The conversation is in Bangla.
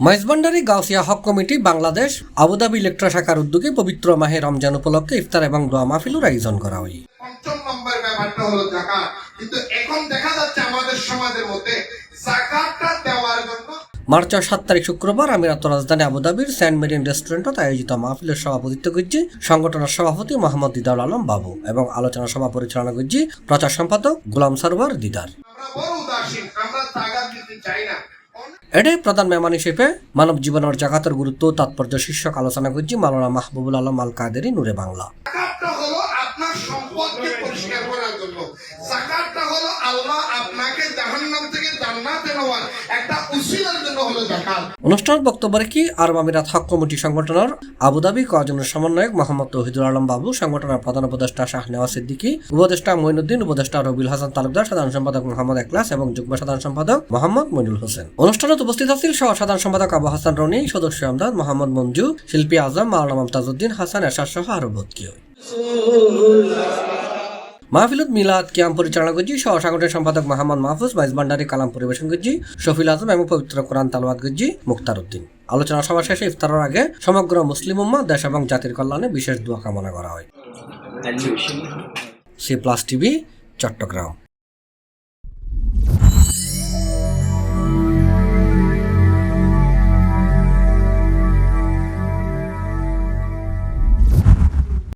Maizbhandari Gausia hoc committee Bangladesh Abu Dhabi Electra শাখার উদ্যোগে পবিত্র মাহে রমজান উপলক্ষে ইফতার এবং দোয়া মাহফিলের আয়োজন করা হয়। পঞ্চম নম্বর ব্যাপারটা হলো যাকাত, কিন্তু এখন দেখা যাচ্ছে আমাদের সমাজের মধ্যে যাকাতটা দেওয়ার জন্য মার্চ 7 তারিখ শুক্রবার আমিরাত রাজধানী আবুধাবির সেন্ট মেরিন রেস্টুরেন্টত আয়োজিত মাহফিলের সভাপতিত্ব করছি সংগঠনের সভাপতি মোহাম্মদ দিদার আলম বাবু এবং আলোচনা সভা পরিচালনা করছি প্রচার সম্পাদক গোলাম সরওয়ার দিদার। আমরা বড় উদাসীন, আমরা জাকাত দিতে চাই না। এডে প্রধান মেহমান হিসেবে মানব জীবনের জাকাতের গুরুত্ব তাৎপর্য শীর্ষক আলোচনা করছি মাওলানা মাহবুবুল আলম আল কাদেরী নূরে বাংলা। যাকাতটা হলো আপনার সম্পদকে পরিষ্কার করার জন্য, যাকাতটা হলো আল্লাহ আপনাকে জাহান্নাম থেকে জান্নাতে নেওয়ার একটা উসিলার জন্য হলো যাকাত। অনুষ্ঠান বক্তব্য রেখে আরব আমিরাত হক কমিটি সংগঠনের আবুধাবি কজনের সমন্বয়ক মোহাম্মদ তৌহিদুল আলম বাবু, সংগঠনের প্রধান উপদেষ্টা শাহনেওয়াজ সিদ্দিকী, উপদেষ্টা মঈনুদ্দিন, উপদেষ্টা রবিউল হাসান তালুকদার, সাধারণ সম্পাদক মোহাম্মদ একলাস এবং যুগ্ম সাধারণ সম্পাদক মোহাম্মদ মইনুল হোসেন। অনুষ্ঠানে উপস্থিত আছেন সহ সাধারণ সম্পাদক আবু হাসান রনি, সদস্য আমদাদ মোহাম্মদ মঞ্জু, শিল্পী আজম, মাওলানা মমতাজউদ্দিন হাসান এরশাদ সহ আরো ভর্তি। মাহফিলত মিলাদ কিয়াম পরিচালনা করছি সহ সাংগঠনিক সম্পাদক মোহাম্মদ মাহফুজ, মাইজভান্ডারি কালাম পরিবেশন করছি শফিল আজম এবং পবিত্র কোরআন তালাওয়াত করছি মুক্তার উদ্দিন। আলোচনা সভা শেষে ইফতারের আগে সমগ্র মুসলিম উম্মাহ, দেশ এবং জাতির কল্যাণে বিশেষ দোয়া কামনা করা হয়। C+ TV, Chittagong.